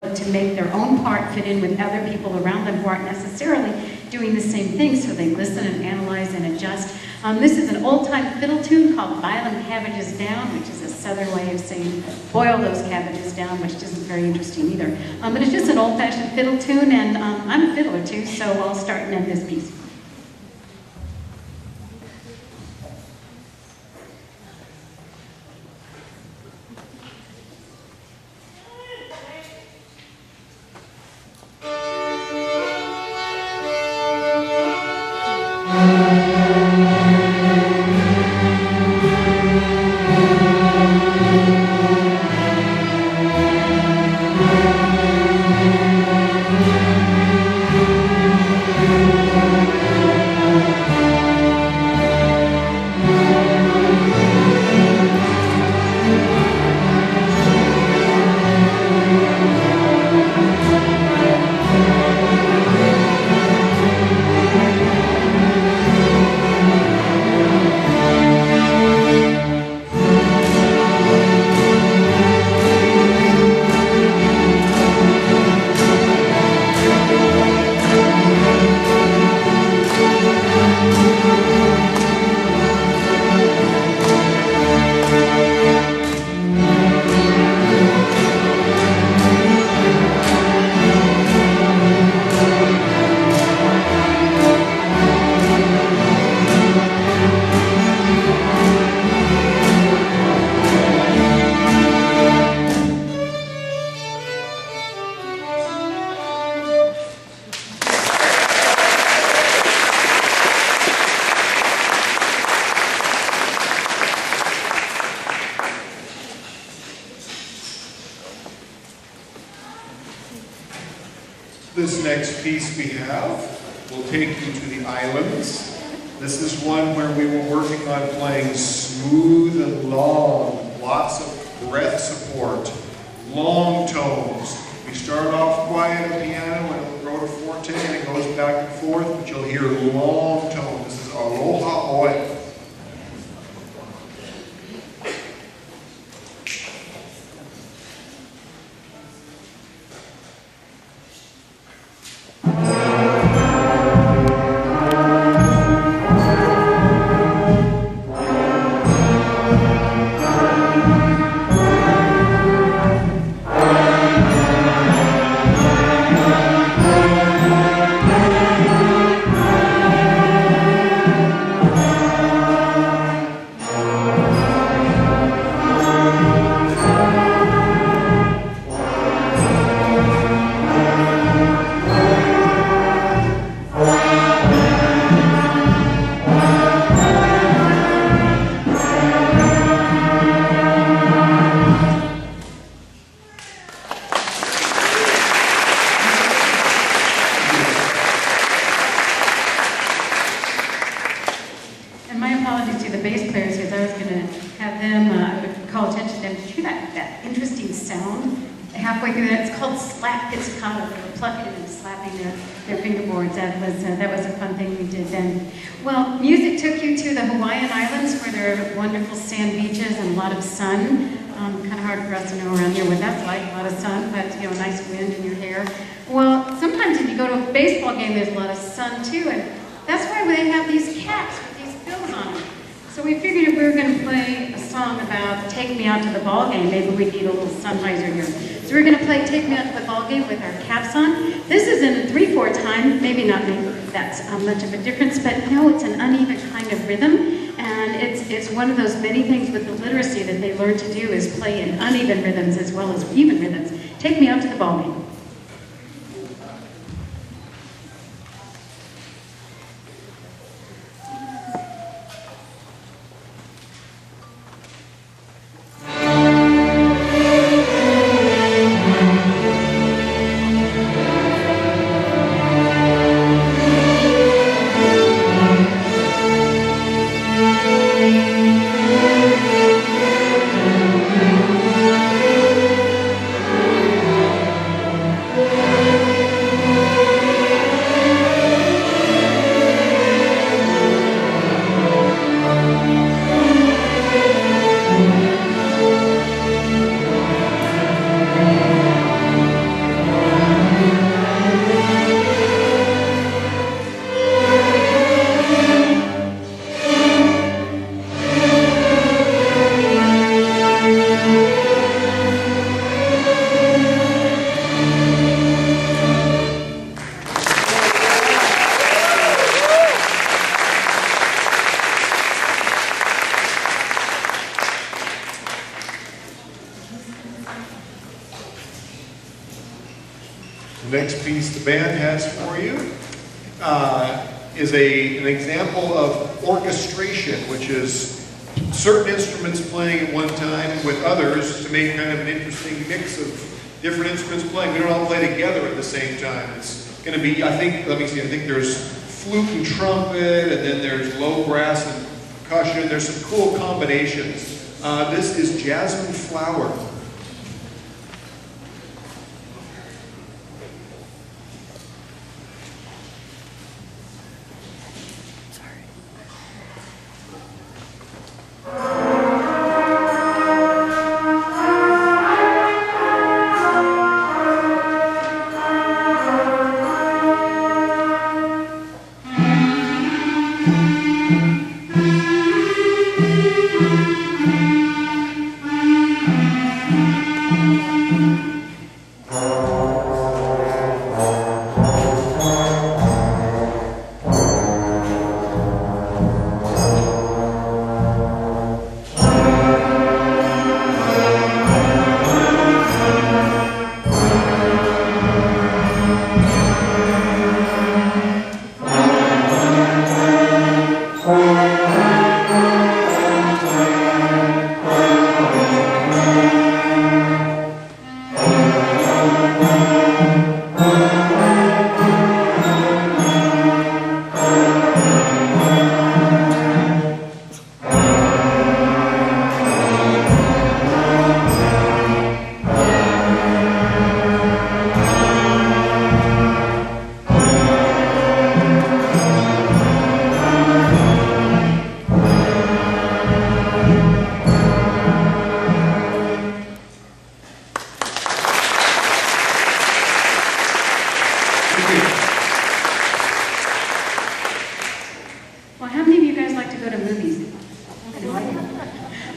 to make their own part fit in with other people around them who aren't necessarily doing the same thing, so they listen and analyze and adjust. This is an old-time fiddle tune called Boil Them Cabbages Down, which is a southern way of saying boil those cabbages down, which isn't very interesting either. But it's just an old-fashioned fiddle tune, and I'm a fiddler too, so I'll start and end this piece. This next piece we have will take you to the islands. This is one where we were working on playing smooth and long, lots of breath support, long tones. We start off quiet at piano and it'll go to forte and it goes back and forth, but you'll hear long tone. This is Aloha Oe. Halfway through that, it's called slap pizzicato. They were plucking and slapping their fingerboards. That was a fun thing we did then. Well, music took you to the Hawaiian Islands where there are wonderful sand beaches and a lot of sun. Kind of hard for us to know around here what that's like, a lot of sun, but nice wind in your hair. Well, sometimes if you go to a baseball game, there's a lot of sun too, and that's why they have these caps with these bills on them. So we figured if we were going to play a song about Take Me Out to the Ball Game, maybe we'd need a little sun visor here. So we're going to play Take Me Out to the Ball Game with our caps on. This is in 3/4 time, maybe not that's much of a difference, but it's an uneven kind of rhythm, and it's one of those many things with the literacy that they learn to do is play in uneven rhythms as well as even rhythms. Take Me Out to the Ball Game. The next piece the band has for you is an example of orchestration, which is certain instruments playing at one time with others to make kind of an interesting mix of different instruments playing. We don't all play together at the same time. It's going to be, I think there's flute and trumpet, and then there's low brass and percussion. There's some cool combinations. This is Jasmine Flower. Well, how many of you guys like to go to movies?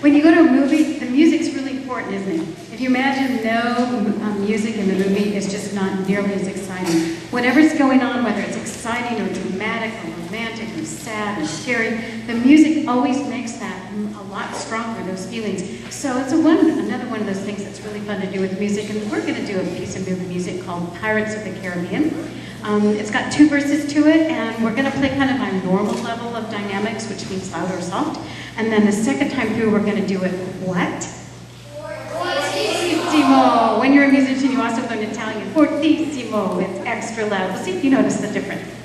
When you go to a movie, the music's really important, isn't it? If you imagine no music in the movie, it's just not nearly as exciting. Whatever's going on, whether it's exciting or dramatic or romantic or sad or scary, the music always makes that a lot stronger, those feelings. So it's another one of those things that's really fun to do with music, and we're going to do a piece of movie music called Pirates of the Caribbean. It's got 2 verses to it, and we're going to play kind of our normal level of dynamics, which means loud or soft. And then the second time through, we're going to do it what? Fortissimo. When you're a musician, you also learn Italian. Fortissimo. It's extra loud. We'll see if you notice the difference.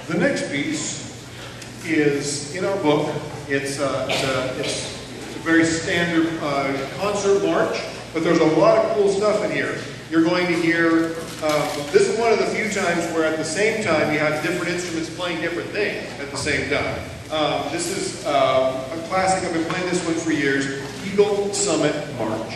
The next piece is in our book. It's a very standard concert march, but there's a lot of cool stuff in here. You're going to hear, this is one of the few times where at the same time you have different instruments playing different things at the same time. This is a classic. I've been playing this one for years, Eagle Summit March.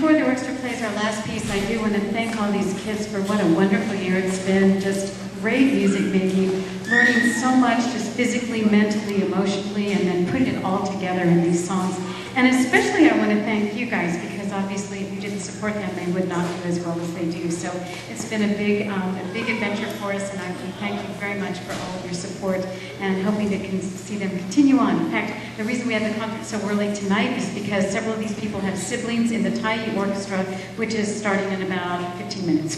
before the orchestra plays our last piece, I do want to thank all these kids for what a wonderful year it's been. Just great music making, learning so much, just physically, mentally, emotionally, and then putting it all together in these songs. And especially I want to thank you guys, because obviously if you didn't support them, they would not do as well as they do. So it's been a big adventure for us, and I thank you very much for all of your support, and hoping to see them continue on. In fact, the reason we have the concert so early tonight is because several of these people have siblings in the Thai orchestra, which is starting in about 15 minutes.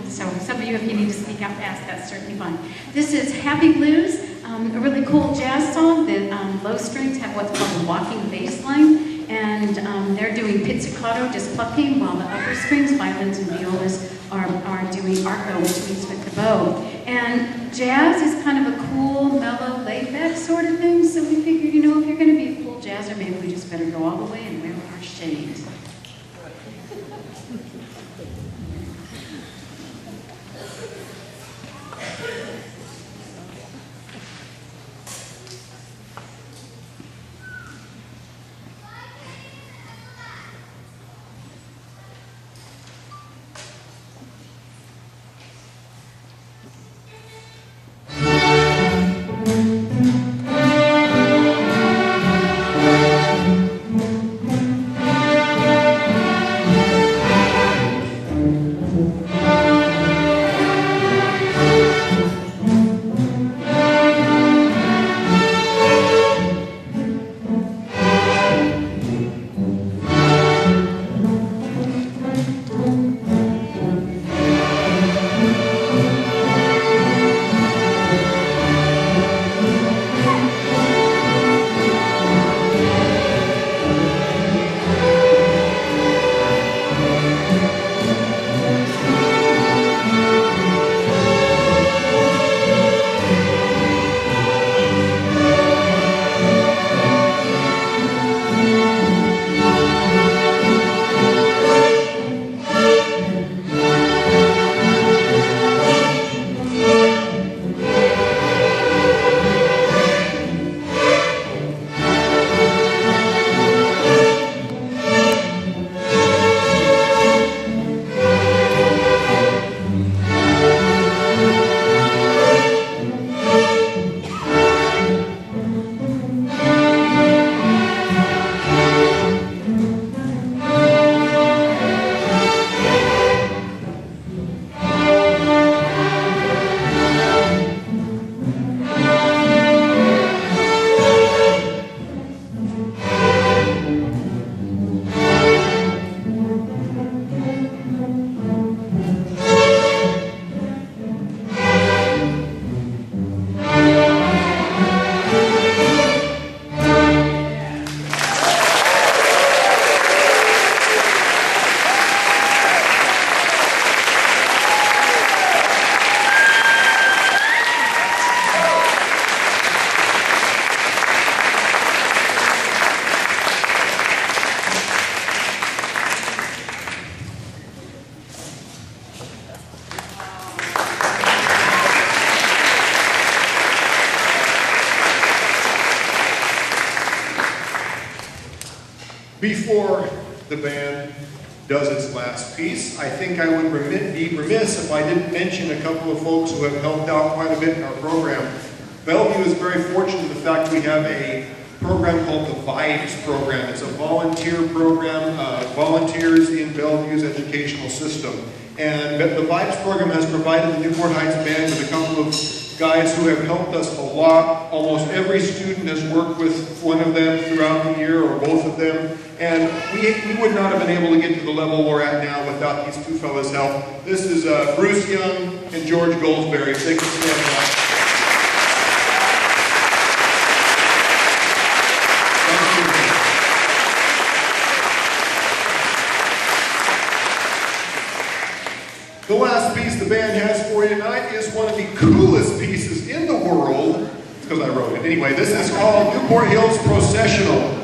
So some of you, if you need to speak out fast, that's certainly fine. This is Happy Blues, a really cool jazz song that low strings have what's called a walking bass line, and they're doing pizzicato, just plucking, while the upper strings, violins and violas, are doing arco, which means with the bow. And jazz is kind of a cool, mellow, laid-back sort of thing, so we figured, you know, if you're going to be a full jazzer, maybe we just better go all the way and wear our shades. Before the band does its last piece, I think I would be remiss if I didn't mention a couple of folks who have helped out quite a bit in our program. Bellevue is very fortunate in the fact we have a program called the Vibes program. It's a volunteer program, volunteers in Bellevue's educational system. And the Vibes program has provided the Newport Heights Band with a couple of guys who have helped us a lot. Almost every student has worked with one of them throughout the year, or both of them. And we would not have been able to get to the level we're at now without these two fellas' help. This is Bruce Young and George Goldsberry. If they can stand up. The last piece the band has for you tonight is one of the coolest pieces in the world. It's because I wrote it. Anyway, this is called Newport Hills Processional.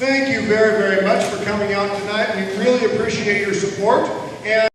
Thank you very, very much for coming out tonight. We really appreciate your support. And